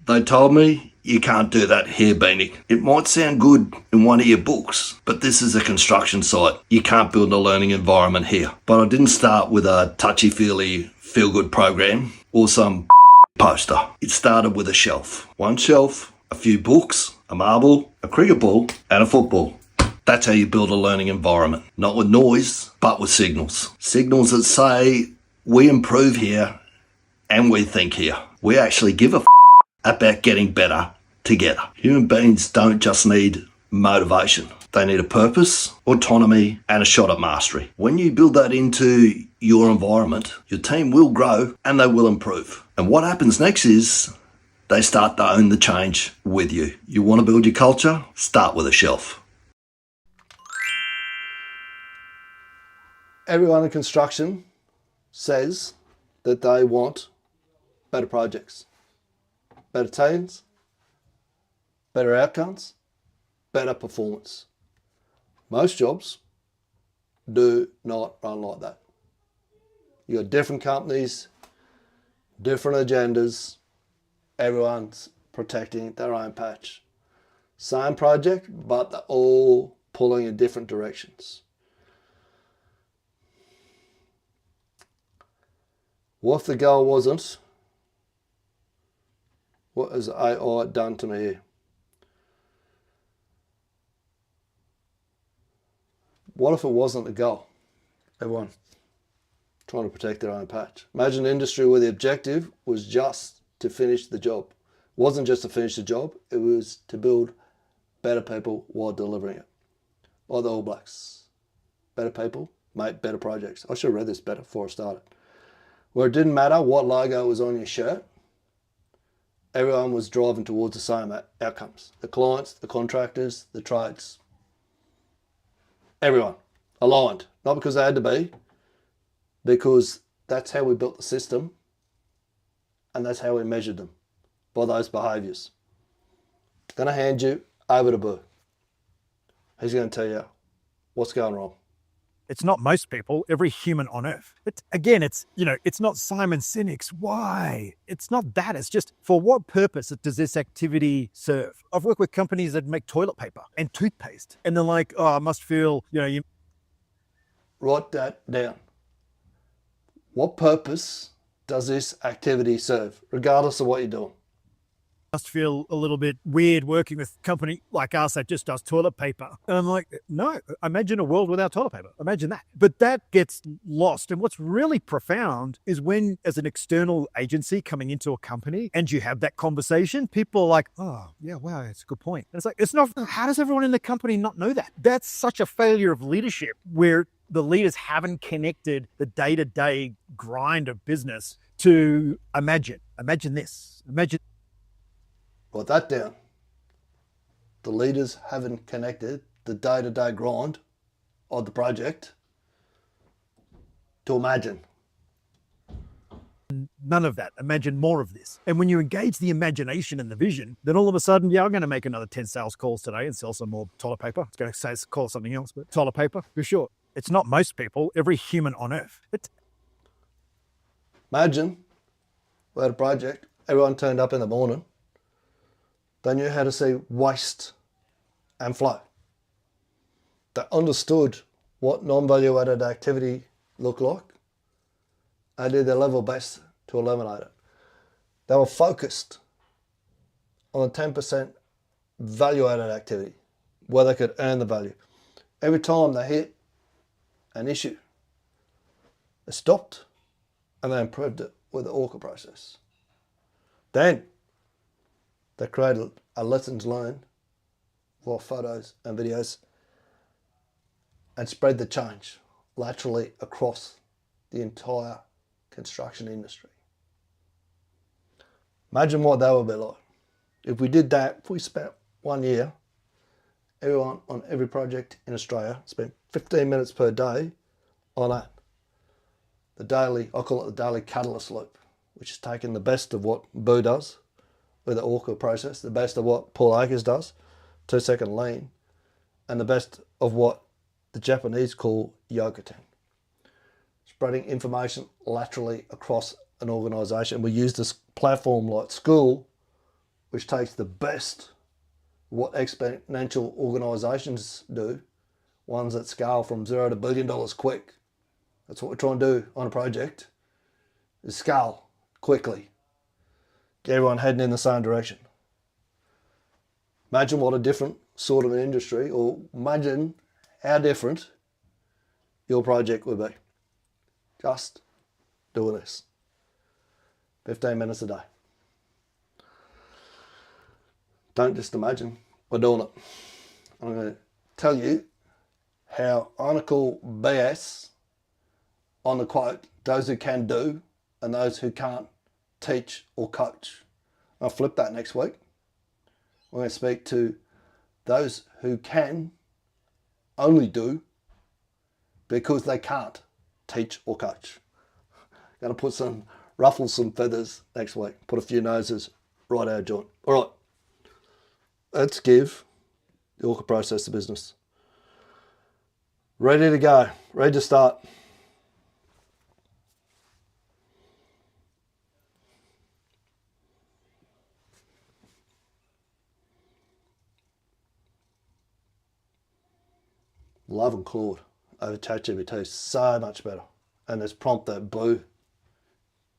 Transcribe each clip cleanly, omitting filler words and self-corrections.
They told me you can't do that here, Beanie. It might sound good in one of your books, but this is a construction site. You can't build a learning environment here. But I didn't start with a touchy-feely feel-good program or some poster. It started with a shelf. One shelf, a few books, a marble, a cricket ball, and a football. That's how you build a learning environment. Not with noise, but with signals. Signals that say, we improve here and we think here. We actually give a about getting better together. Human beings don't just need motivation. They need a purpose, autonomy, and a shot at mastery. When you build that into your environment, your team will grow and they will improve. And what happens next is they start to own the change with you. You want to build your culture? Start with a shelf. Everyone in construction says that they want better projects, better teams, better outcomes, better performance. Most jobs do not run like that. You got different companies, different agendas, everyone's protecting their own patch. Same project, but they're all pulling in different directions. What if the goal wasn't, what has AI done to me here? What if it wasn't the goal? Everyone trying to protect their own patch. Imagine an industry where the objective was just to finish the job. It wasn't just to finish the job, it was to build better people while delivering it. Like the All Blacks. Better people make better projects. I should have read this better before I started. Where it didn't matter what logo was on your shirt, everyone was driving towards the same outcomes. The clients, the contractors, the trades. Everyone aligned. Not because they had to be, because that's how we built the system and that's how we measured them, by those behaviours. Going to hand you over to Boo. He's going to tell you what's going wrong. It's not most people, every human on earth. It's not Simon Sinek's why. It's not that. It's just, for what purpose does this activity serve? I've worked with companies that make toilet paper and toothpaste, and they're like, oh, I must feel, you Write that down. What purpose does this activity serve, regardless of what you're doing? must feel a little bit weird working with a company like us that just does toilet paper. And I'm like, no, imagine a world without toilet paper. Imagine that. But that gets lost. And what's really profound is when, as an external agency coming into a company and you have that conversation, people are like, oh, yeah, wow, it's a good point. And it's like, it's not, how does everyone in the company not know that? That's such a failure of leadership where the leaders haven't connected the day-to-day grind of business to imagine this, imagine. Write that down. The leaders haven't connected the day-to-day grind of the project to imagine. None of that. Imagine more of this. And when you engage the imagination and the vision, then all of a sudden, yeah, I'm going to make another 10 sales calls today and sell some more toilet paper. It's going to say call something else, but toilet paper for sure. It's not most people, every human on earth. Imagine we had a project, everyone turned up in the morning, they knew how to see waste and flow. They understood what non-value added activity looked like and did their level best to eliminate it. They were focused on the 10% value added activity where they could earn the value. Every time they hit an issue, they stopped and they improved it with the ORCA process. Then they created a lessons learned for photos and videos and spread the change laterally across the entire construction industry. Imagine what that would be like. If we did that, if we spent 1 year, everyone on every project in Australia spent 15 minutes per day on that. The daily, I call it the daily catalyst loop, which is taking the best of what Boo does with the ORCA process, the best of what Paul Akers does, 2-second lean, and the best of what the Japanese call yokoten. Spreading information laterally across an organisation. We use this platform like school which takes the best what exponential organisations do, ones that scale from $0 to $1 billion quick. That's what we're trying to do on a project, is scale quickly. Get everyone heading in the same direction. Imagine what a different sort of an industry, or imagine how different your project would be. Just doing this. 15 minutes a day. Don't just imagine, we're doing it. I'm going to tell you how I call BS on the quote, those who can do and those who can't teach or coach. I'll flip that next week. We're going to speak to those who can only do because they can't teach or coach. Going to ruffle some feathers next week. Put a few noses right out of joint. All right. Let's give the ORCA process to business. Ready to go. Ready to start. Loving Claude over ChatGPT, so much better. And this prompt that Boo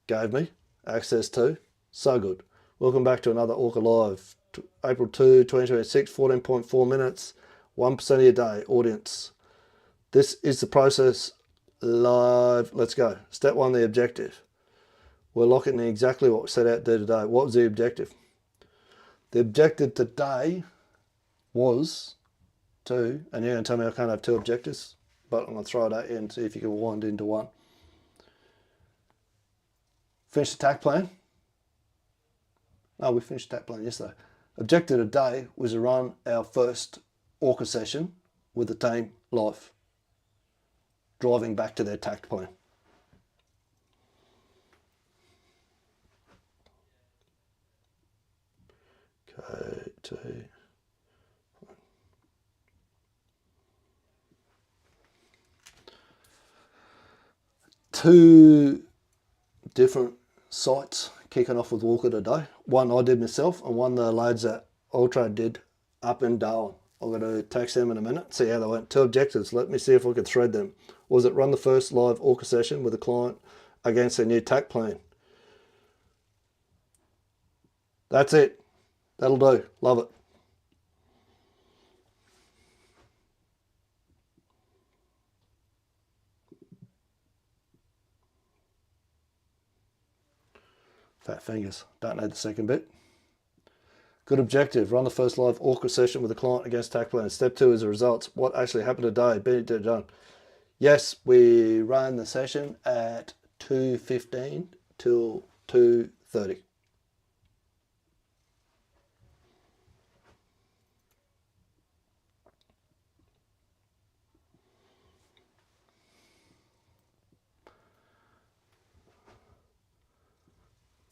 gave me access to, so good. Welcome back to another ORCA Live, April 2, 2026, 14.4 minutes, 1% of your day, audience. This is the process live. Let's go. Step 1, the objective. We're looking at exactly what we set out to do today. What was the objective? The objective today was to, and you're going to tell me I can't have two objectives, but I'm going to throw it at you and see if you can wind into one. Finish the TAC plan. No, we finished the TAC plan yesterday. Objective today was to run our first ORCA session with the team live, driving back to their TAC plan. Okay, two different sites kicking off with ORCA today. One I did myself and one the lads at Ultra did up in Darwin. I'm going to text them in a minute, see how they went. Two objectives. Let me see if I can thread them. Was it run the first live ORCA session with a client against their new TAC plan? That's it. That'll do. Love it. Fat fingers. Don't need the second bit. Good objective. Run the first live ORCA session with a client against TAC plan. Step 2 is the results. What actually happened today? Been done. Yes, we ran the session at 2:15 till 2:30.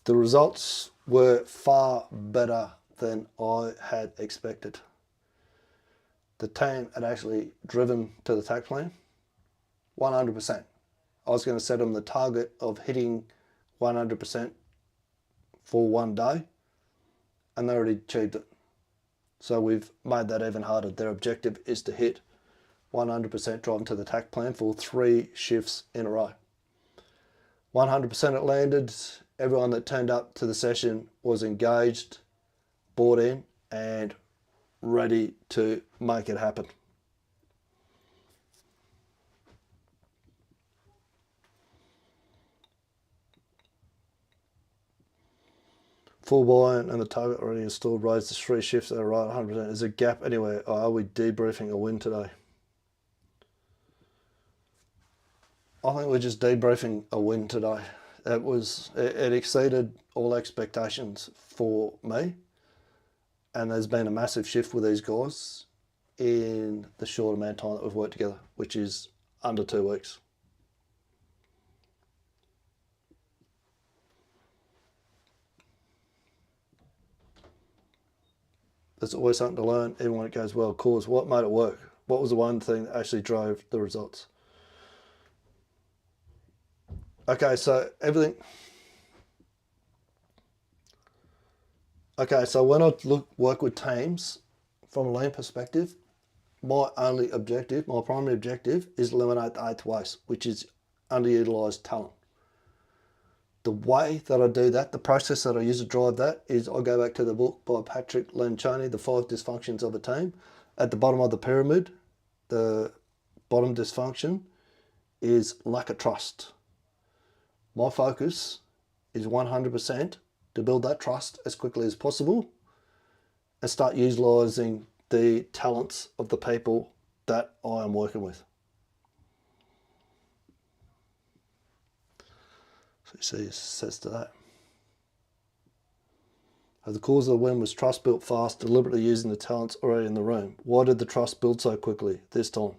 The results were far better than I had expected. The team had actually driven to the TAC plan 100%. I was going to set them the target of hitting 100% for one day, and they already achieved it. So we've made that even harder. Their objective is to hit 100% driving to the TAC plan for 3 shifts in a row. 100% it landed. Everyone that turned up to the session was engaged, bought in, and ready to make it happen. Full buy-in and the target already installed raised to 3 shifts at a right 100%. Is a gap anywhere? Or are we debriefing a win today? I think we're just debriefing a win today. It exceeded all expectations for me, and there's been a massive shift with these guys in the short amount of time that we've worked together, which is under 2 weeks. There's always something to learn, even when it goes well. Cause what made it work? What was the one thing that actually drove the results? Okay, so everything. Okay, so when I work with teams from a lean perspective, my primary objective is eliminate the eighth waste, which is underutilized talent. The way that I do that, the process that I use to drive that is I go back to the book by Patrick Lencioni, The 5 Dysfunctions of a Team. At the bottom of the pyramid, the bottom dysfunction is lack of trust. My focus is 100% to build that trust as quickly as possible and start utilising the talents of the people that I am working with. So you see it says to that. The cause of the win was trust built fast, deliberately using the talents already in the room. Why did the trust build so quickly this time?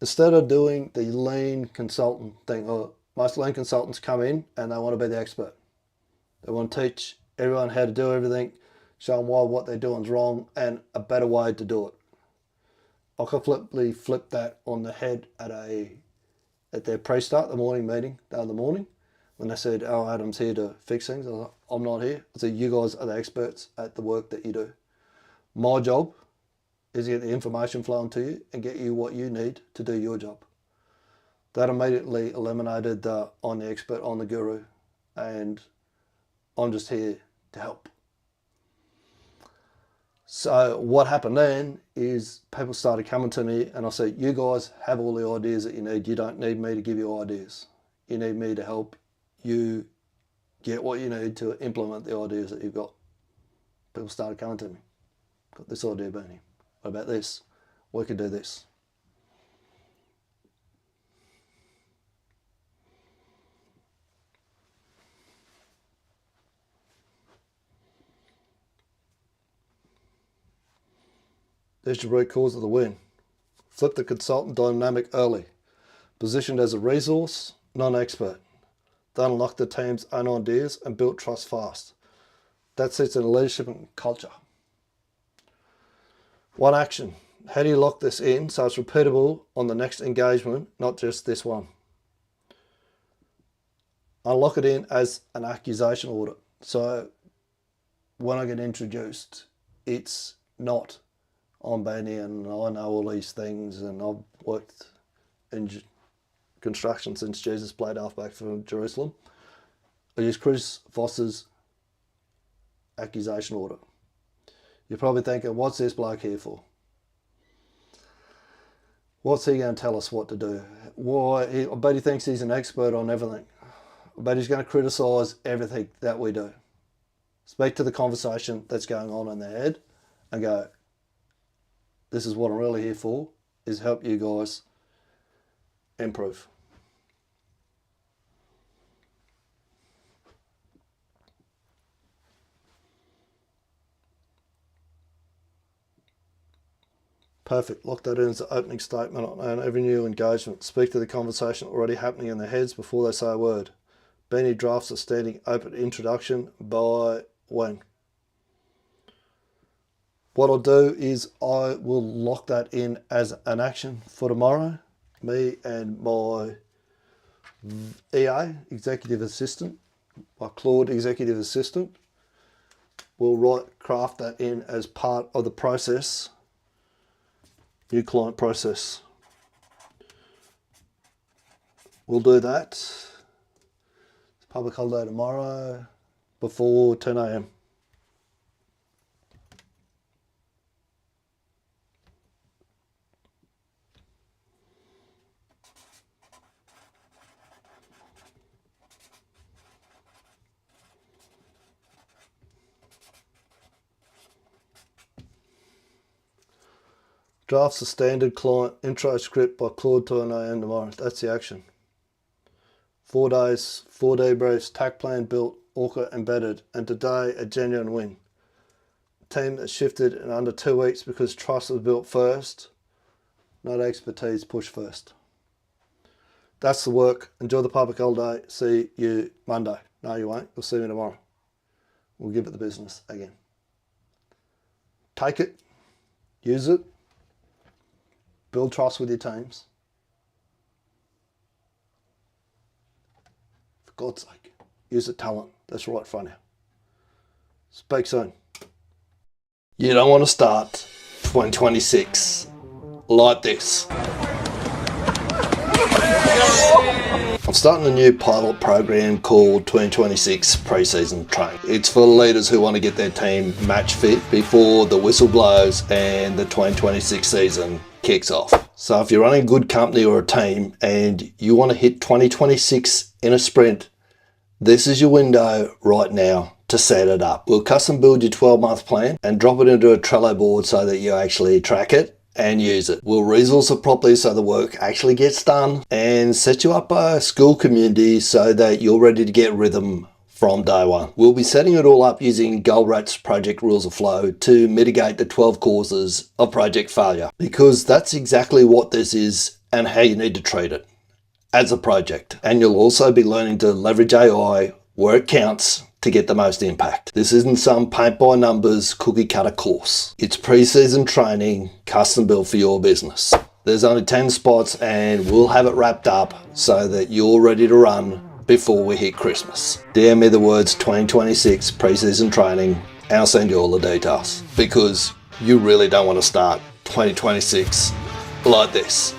Instead of doing the lean consultant thing, or most lean consultants come in and they want to be the expert. They want to teach everyone how to do everything, show them why what they're doing is wrong and a better way to do it. I completely flipped that on the head at their pre-start, the morning meeting, in the morning, when they said, "Oh, Adam's here to fix things." I was like, "I'm not here." I said, "You guys are the experts at the work that you do. My job is to get the information flowing to you and get you what you need to do your job." That immediately eliminated the "I'm the expert, I'm the guru, and I'm just here to help." So what happened then is people started coming to me and I said, "You guys have all the ideas that you need. You don't need me to give you ideas. You need me to help you get what you need to implement the ideas that you've got." People started coming to me. "Got this idea, Bernie. What about this? We could do this." There's your root cause of the win. Flip the consultant dynamic early. Positioned as a resource, non-expert. They unlock the team's own ideas and built trust fast. That sits in leadership and culture. One action. How do you lock this in so it's repeatable on the next engagement, not just this one? Unlock it in as an accusation audit. So when I get introduced, it's not, "I'm Benny and I know all these things and I've worked in construction since Jesus played halfback for Jerusalem." I use Chris Voss's accusation audit. You're probably thinking, "What's this bloke here for? What's he going to tell us what to do? Why? I bet he thinks he's an expert on everything. I bet he's going to criticise everything that we do." Speak to the conversation that's going on in their head and go, "This is what I'm really here for, is help you guys improve." Perfect. Lock that in as the opening statement on every new engagement. Speak to the conversation already happening in their heads before they say a word. Benny drafts a standing open introduction by when? What I'll do is I will lock that in as an action for tomorrow. Me and my EA, executive assistant, my Claude executive assistant, will craft that in as part of the process, new client process. We'll do that. It's public holiday tomorrow before 10 a.m. Drafts a standard client intro script by Claude 10 a.m. tomorrow. That's the action. 4 days, 4 debriefs, TAC plan built, ORCA embedded, and today a genuine win. Team that shifted in under 2 weeks because trust was built first, not expertise pushed first. That's the work. Enjoy the public holiday. See you Monday. No, you won't. You'll see me tomorrow. We'll give it the business again. Take it, use it, build trust with your teams. For God's sake, use the talent that's right in front of you. Speak soon. You don't want to start 2026 like this. I'm starting a new pilot program called 2026 Pre-Season Training. It's for leaders who want to get their team match fit before the whistle blows and the 2026 season kicks off. So if you're running a good company or a team and you want to hit 2026 in a sprint, this is your window right now to set it up. We'll custom build your 12-month plan and drop it into a Trello board so that you actually track it and use it. We'll resource it properly so the work actually gets done and set you up a school community so that you're ready to get rhythm from day one. We'll be setting it all up using Goldrat's project rules of flow to mitigate the 12 causes of project failure, because that's exactly what this is and how you need to treat it as a project. And you'll also be learning to leverage AI where it counts to get the most impact. This isn't some paint by numbers cookie cutter course. It's pre-season training custom built for your business. There's only 10 spots and we'll have it wrapped up so that you're ready to run before we hit Christmas. DM me the words 2026 pre-season training and I'll send you all the details, because you really don't want to start 2026 like this.